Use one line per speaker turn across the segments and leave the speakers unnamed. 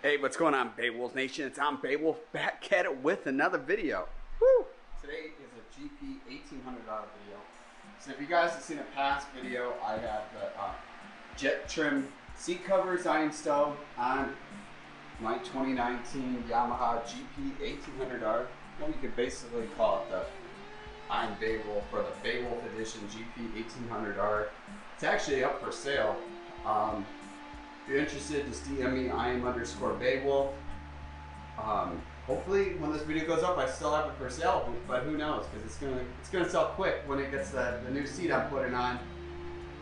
Hey, what's going on, Beowulf Nation? It's I'm Beowulf, back at it with another video. Woo! Today is a GP1800R video. So if you guys have seen a past video, I have the Jettrim seat covers I installed on my 2019 Yamaha GP1800R. Well, you could basically call it the I'm Beowulf or the Bewoulf Edition GP1800R. It's actually up for sale. If you're interested, just DM me, IM_Beowulf. Hopefully when this video goes up, I still have it for sale, but who knows, because it's gonna sell quick when it gets the new seat I'm putting on.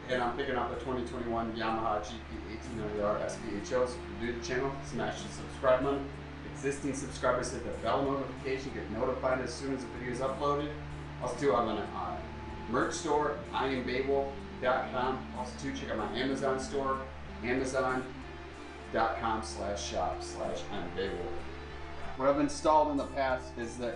And I'm picking up a 2021 Yamaha GP1800R SVHO. So if you're new to the channel, smash the subscribe button. Existing subscribers hit the bell notification, get notified as soon as the video is uploaded. Also too, I'm on a merch store, IamBeowulf.com. Also too, check out my Amazon store, Amazon.com/shop/IamBeowulf. What I've installed in the past is the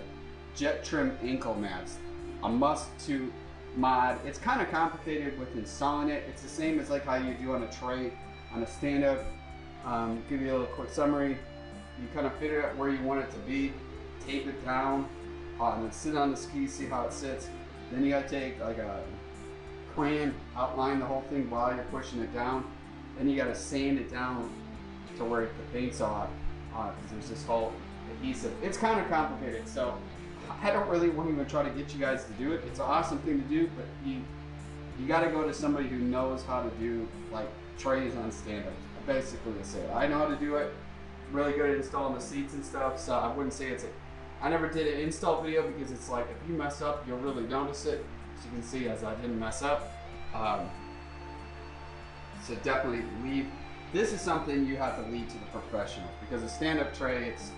Jettrim ankle mats, a must-to mod. It's kind of complicated with installing it. It's the same as like how you do on a tray, on a stand-up. Give you a little quick summary. You kind of fit it where you want it to be, tape it down, and then sit on the ski, see how it sits. Then you gotta take like a crayon, outline the whole thing while you're pushing it down. Then you gotta sand it down to where the paint's off, because there's this whole adhesive. It's kind of complicated, so I don't really want to even try to get you guys to do it. It's an awesome thing to do, but you gotta go to somebody who knows how to do like trays on stand-ups. Basically, to say I know how to do it. Really good at installing the seats and stuff, so I wouldn't say it's I never did an install video because it's like if you mess up, you'll really notice it. As you can see, as I didn't mess up. So definitely leave. This is something you have to leave to the professionals, because a stand-up tray, it's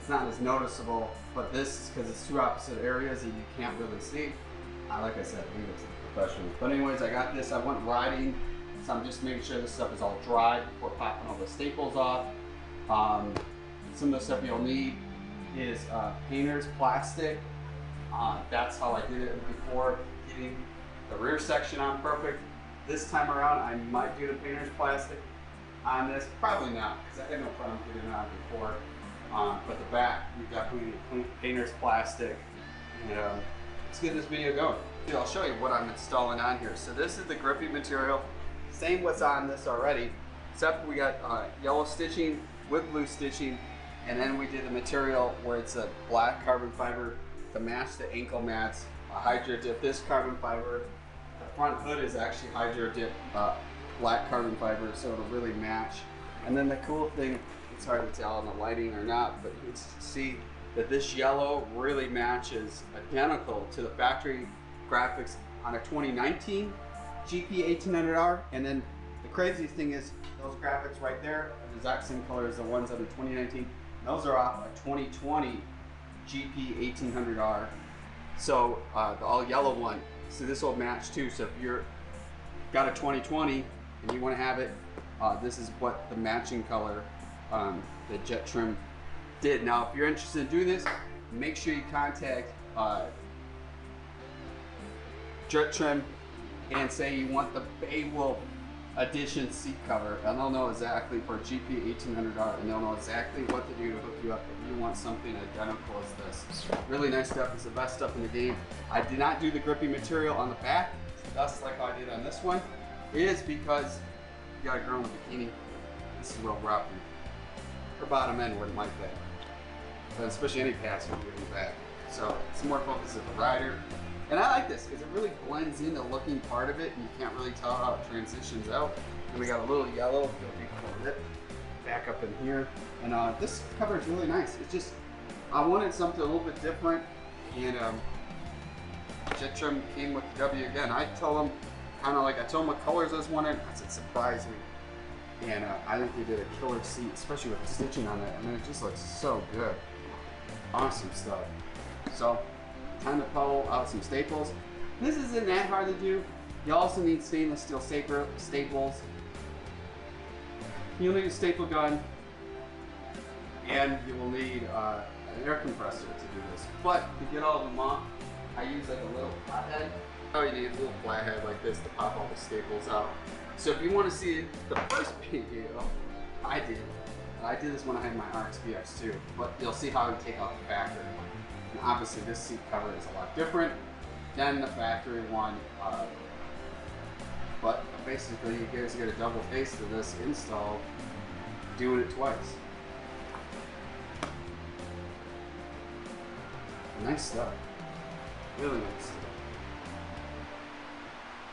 not as noticeable, but this is because it's two opposite areas and you can't really see. Like I said, leave it to the professionals. But anyways, I got this. I went riding, so I'm just making sure this stuff is all dry before popping all the staples off. Some of the stuff you'll need is painter's plastic. That's how I did it before, getting the rear section on perfect. This time around, I might do the painter's plastic on this. Probably not, because I had no problem getting it on before. But the back, we definitely need painter's plastic. And let's get this video going. I'll show you what I'm installing on here. So this is the grippy material. Same what's on this already, except we got yellow stitching with blue stitching. And then we did the material where it's a black carbon fiber to match the ankle mats. Hydro dip this carbon fiber. The front hood is actually hydro dip black carbon fiber, so it'll really match. And then the cool thing, it's hard to tell in the lighting or not, but you can see that this yellow really matches identical to the factory graphics on a 2019 GP1800R. And then the craziest thing is those graphics right there are the exact same color as the ones on the 2019. Those are off a 2020 GP1800R. So the all yellow one. So this will match too. So if you're got a 2020 and you want to have it, this is what the matching color that Jettrim did. Now, if you're interested in doing this, make sure you contact Jettrim and say you want the Bewoulf Edition seat cover, and they'll know exactly for GP1800R, and they'll know exactly what to do to hook you up if you want something identical as this. Really nice stuff. It's the best stuff in the game. I did not do the grippy material on the back, just like I did on this one. It is because you got a girl in a bikini. This is real rough. Her bottom end wouldn't like that, but especially any pass would be in the back. So it's more focused at the rider. And I like this because it really blends in the looking part of it, and you can't really tell how it transitions out. And we got a little yellow lip back up in here. And this cover is really nice. It's just, I wanted something a little bit different. And Jettrim came with the W again. I told them, kind of like, I told them what colors I was wanting. I said, surprise me. And I think they did a killer seat, especially with the stitching on it. I mean, it just looks so good. Awesome stuff. So, time to pull out some staples. This isn't that hard to do. You also need stainless steel staples. You'll need a staple gun, and you will need an air compressor to do this. But to get all of them off, I use like a little flathead. Oh, you need a little flathead like this to pop all the staples out. So if you want to see the first video I did I did this when I had my RX-BX too, but you'll see how I take out the factory one. And obviously this seat cover is a lot different than the factory one, but basically you guys get a double taste of this install doing it twice. Nice stuff. Really nice stuff.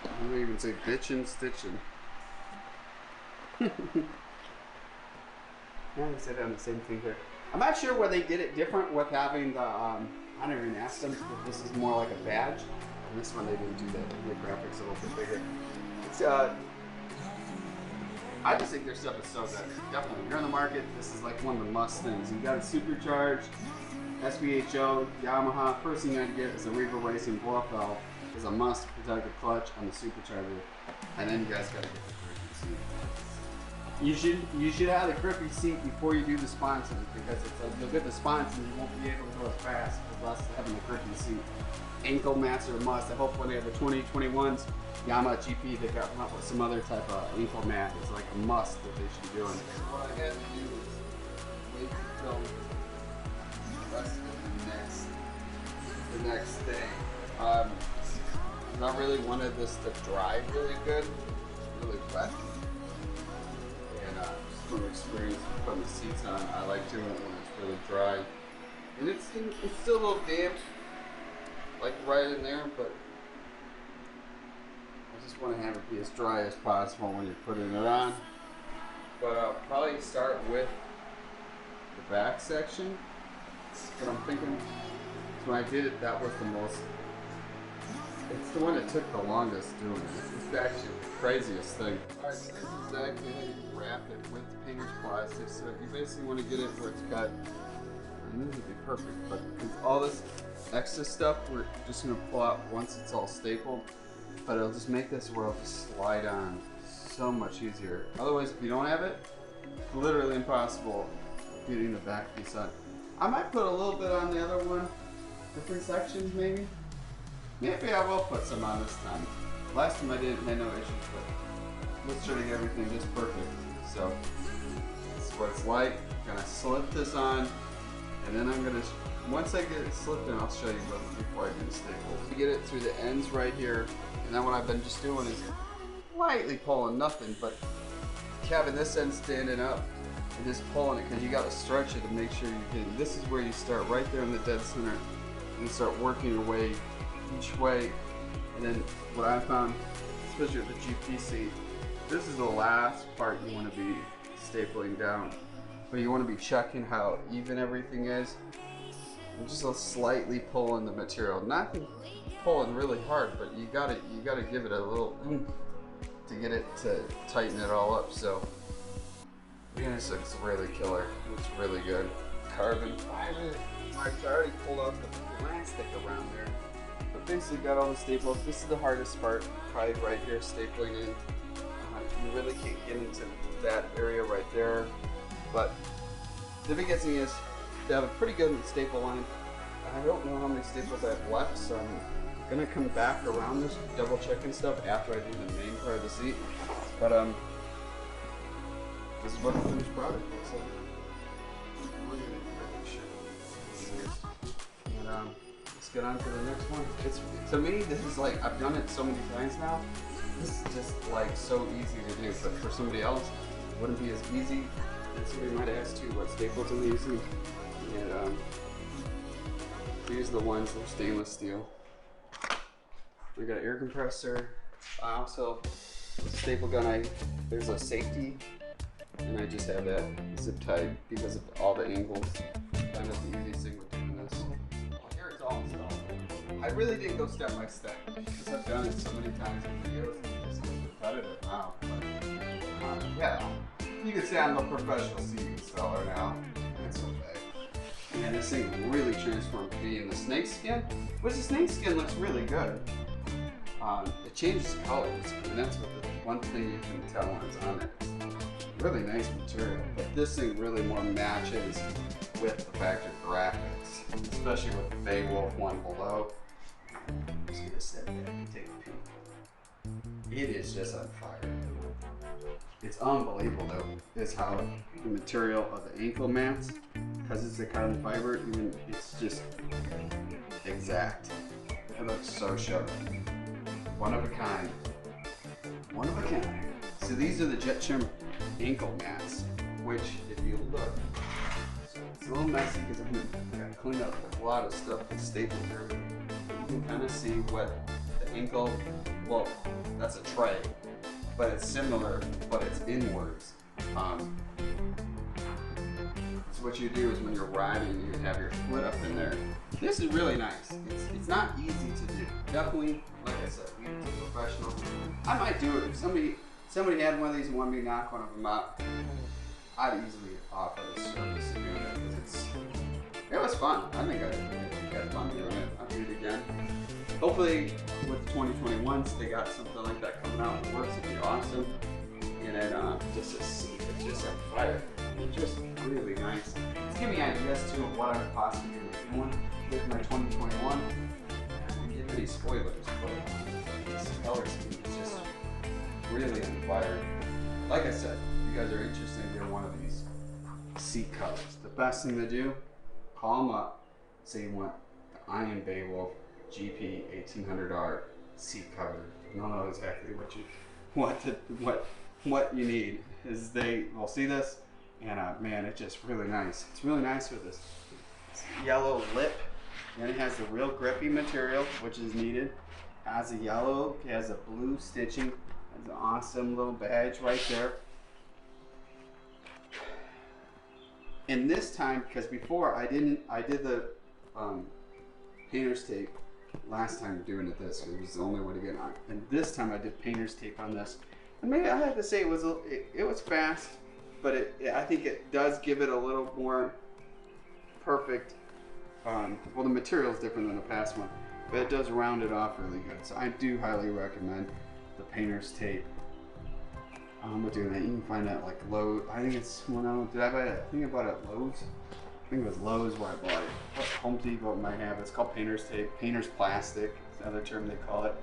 I don't even say bitchin' stitching. Yeah, they said on the same thing here. I'm not sure where they did it different with having the, I don't even ask them if this is more like a badge. And this one they didn't do that. The graphics a little bit bigger. It's, I just think their stuff is so good. Definitely, if you're on the market, this is like one of the must things. You got a supercharged SVHO, Yamaha. First thing you gotta get is a Riva Racing blow valve. Is a must to protect the clutch on the supercharger. And then you guys gotta get the grippy seat. You should have the grippy seat before you do the Sponsons, because it's like, you'll get the Sponsons, you won't be able to go as fast without having the grippy seat. Ankle mats are a must. I hope when they have the 2021s, Yamaha GP, they got come up with some other type of ankle mat. It's like a must that they should be doing. What I had to do is wait until the rest of the next day. I really wanted this to dry really good, really wet. And just from experience putting the seats on, I like doing it when it's really dry. And it's still a little damp, like right in there, but I just want to have it be as dry as possible when you're putting it on. But I'll probably start with the back section. That's what I'm thinking. So when I did it, that was the most, it's the one that took the longest doing it. It's actually the craziest thing. Alright, so this is exactly how you wrap it with painter's plastic. So you basically want to get it where it's got, and this would be perfect, but with all this extra stuff, we're just going to pull out once it's all stapled. But it'll just make this where it'll just slide on so much easier. Otherwise, if you don't have it, it's literally impossible getting the back piece on. I might put a little bit on the other one, different sections maybe. Maybe I will put some on this time. Last time I did, had no issues, but let's try to get everything just perfect. So, this is what it's like. I'm gonna slip this on, and then I'm gonna, once I get it slipped in, I'll show you before I do the staples. You get it through the ends right here, and then what I've been just doing is lightly pulling, nothing, but having this end standing up and just pulling it, because you gotta stretch it to make sure you're getting, this is where you start right there in the dead center, and you start working your way each way. And then what I found, especially with the GP seat, this is the last part you want to be stapling down, but you want to be checking how even everything is, and just slightly pulling the material, not pulling really hard, but you gotta give it a little to get it to tighten it all up. So man, this looks really killer. It looks really good. Carbon fiber. I've already pulled out the plastic around there. But basically got all the staples. This is the hardest part, probably right here, stapling in. You really can't get into that area right there. But the biggest thing is they have a pretty good staple line. I don't know how many staples I have left, so I'm gonna come back around this, double checking stuff after I do the main part of the seat. But this is what the finished product looks like. And let's get on to the next one. It's, to me, this is like, I've done it so many times now. This is just like so easy to do, but for somebody else, it wouldn't be as easy. And somebody might ask too, what staples am I using? And these are the ones that are stainless steel. We got an air compressor. Also, staple gun, there's a safety, and I just have that zip tied because of all the angles. Kind of the easiest thing with doing this. Here it's all installed. I really didn't go step by step because I've done it so many times in videos and it just gets repetitive now. But yeah, you could say I'm a professional seat installer now. It's okay. And this thing really transformed being the snake skin, which the snake skin looks really good. It changes colors, and that's what the one thing you can tell when it's on it. It's really nice material, but this thing really more matches with the factory graphics, especially with the Beowulf one below. I'm just gonna step back and take a peek. It is just on fire. It's unbelievable though, is how the material of the ankle mats, because it's a carbon fiber, even it's just exact. It looks so sharp. One of a kind. One of a kind. So these are the Jettrim ankle mats, which if you look, so it's a little messy because I'm gonna clean up a lot of stuff with stapled here. You can kind of see what the ankle, well, that's a tray, but it's similar, but it's inwards. So what you do is when you're riding, you have your foot up in there. This is really nice. It's not easy to do. Definitely, like I said, leave it to a professional. I might do it if somebody had one of these and wanted me to knock one of them out. I'd easily offer the service of doing it because it was fun. I think I had fun doing it. I'll do it again. Hopefully with 2021s they got something like that coming out in the works. It'd be awesome. And then just a seat, it's just a fire. It's just really nice. It's giving me ideas too of what I would possibly be doing with my 2021. I didn't give any spoilers, but this color scheme is just really on fire. Like I said, if you guys are interested in getting one of these seat covers, the best thing to do, call them up, say you want the Iron Bewoulf GP1800R seat cover. You'll know exactly what you need. Is they will see this, and man, it's just really nice. It's really nice with this yellow lip, and it has the real grippy material, which is needed. Has a yellow, it has a blue stitching, has an awesome little badge right there. And this time, because before I did the painter's tape last time doing it this, it was the only way to get on. And this time I did painter's tape on this. And maybe I have to say it was fast, but I think it does give it a little more perfect. Well, the material is different than the past one, but it does round it off really good. So I do highly recommend the painter's tape. But doing that, you can find that like Lowe's. I think it's, well, no, did I buy it? I think I bought it at Lowe's. I think it was Lowe's where I bought it. What Home Depot might have it. It's called painter's tape. Painter's plastic is another term they call it.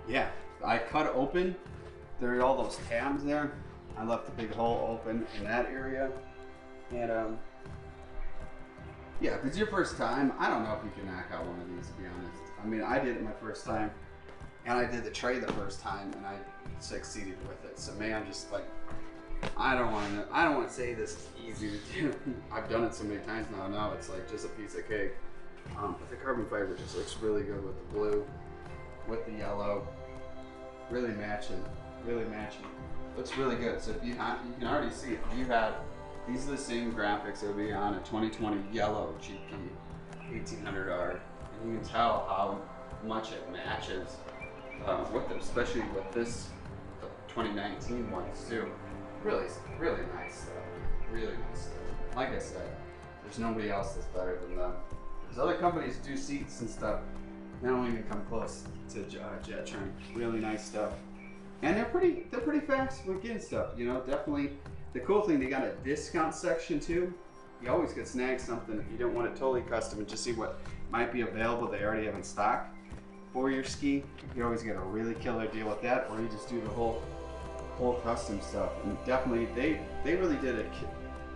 Yeah, I cut open. There are all those tabs there. I left a big hole open in that area. And yeah, if it's your first time, I don't know if you can knock out one of these, to be honest. I mean, I did it my first time. And I did the tray the first time, and I succeeded with it. So man, I'm just like, I don't want to say this is easy to do. I've done it so many times now. Now it's like just a piece of cake. But the carbon fiber just looks really good with the blue, with the yellow, really matching, Looks really good. So if you can already see it. If you had, these are the same graphics that would be on a 2020 yellow GP1800R, and you can tell how much it matches. With them, especially with this, the 2019 ones too. Really nice stuff. Really nice stuff. Like I said, there's nobody else that's better than them. There's other companies do seats and stuff. They don't even come close to Jettrim. Really nice stuff. And they're pretty fast with getting stuff. You know, definitely. The cool thing, they got a discount section too. You always could snag something if you don't want it totally custom and just see what might be available they already have in stock for your ski. You always get a really killer deal with that, or you just do the whole custom stuff. And definitely they really did a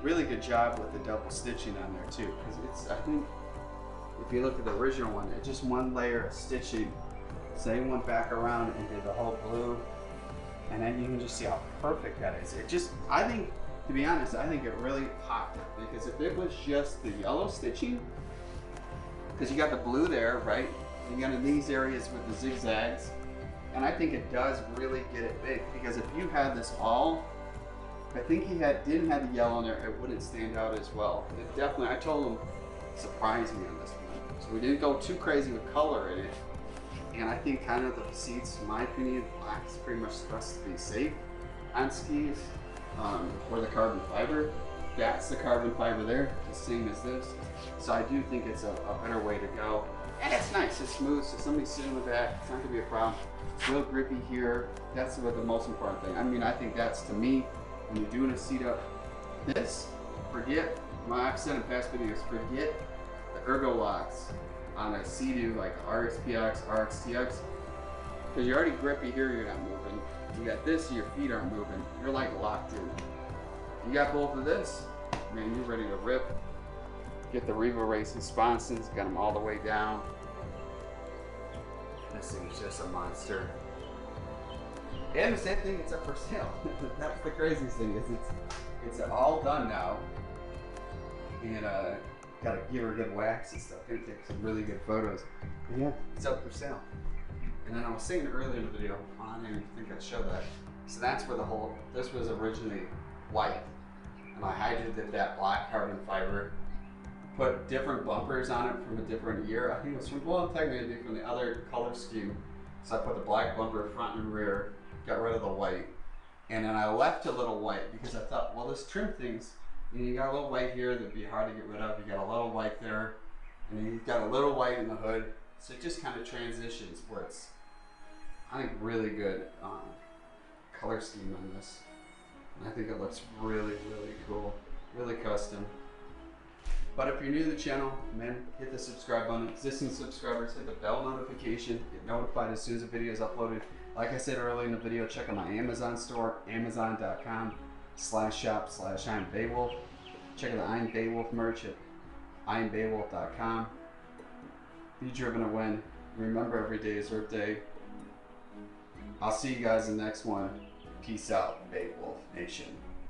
really good job with the double stitching on there too, because it's, I think if you look at the original one, it's just one layer of stitching. So they went back around and did the whole blue, and then you can just see how perfect that is. It just, I think, to be honest, I think it really popped it, because if it was just the yellow stitching, because you got the blue there, right? You got in these areas with the zigzags, and I think it does really get it big, because if you had this all, I think he didn't have the yellow in there, it wouldn't stand out as well. It definitely, I told him, surprised me on this one. So we didn't go too crazy with color in it, and I think kind of the seats, in my opinion, black is pretty much supposed to be safe on skis, or the carbon fiber. That's the carbon fiber there, the same as this. So I do think it's a better way to go. And it's nice, it's smooth, so somebody's sitting with that, it's not gonna be a problem. It's real grippy here. That's the most important thing. I mean, I think that's, to me, when you're doing a seat up, this, forget, I've said in past videos, forget the ergo locks on a Sea-Doo like RXPX, RXTX. because you're already grippy here, you're not moving. You got this, your feet aren't moving. You're like locked in. You got both of this, man, you're ready to rip. Get the Riva Racing Sponsons, got them all the way down. This thing is just a monster. And the same thing, it's up for sale. That's the craziest thing, is it's all done now. And gotta give her good wax and stuff. Gonna take some really good photos. And yeah, it's up for sale. And then I was saying earlier in the video, I didn't even think I'd show that. So that's where this was originally white. And I hydrogen that black carbon fiber. Put different bumpers on it from a different year. I think it was from, well, technically from the other color scheme. So I put the black bumper front and rear, got rid of the white. And then I left a little white because I thought, well, this trim thing's, you got a little white here that'd be hard to get rid of. You got a little white there, and then you've got a little white in the hood. So it just kind of transitions where it's, I think, really good color scheme on this. And I think it looks really, really cool, really custom. But if you're new to the channel, man, hit the subscribe button. Existing subscribers, hit the bell notification. Get notified as soon as the video is uploaded. Like I said earlier in the video, check out my Amazon store, amazon.com/shop/I'mBeowulf. Check out the I'm Beowulf merch at I'mBeowulf.com. Be driven to win. Remember, every day is Earth Day. I'll see you guys in the next one. Peace out, Beowulf Nation.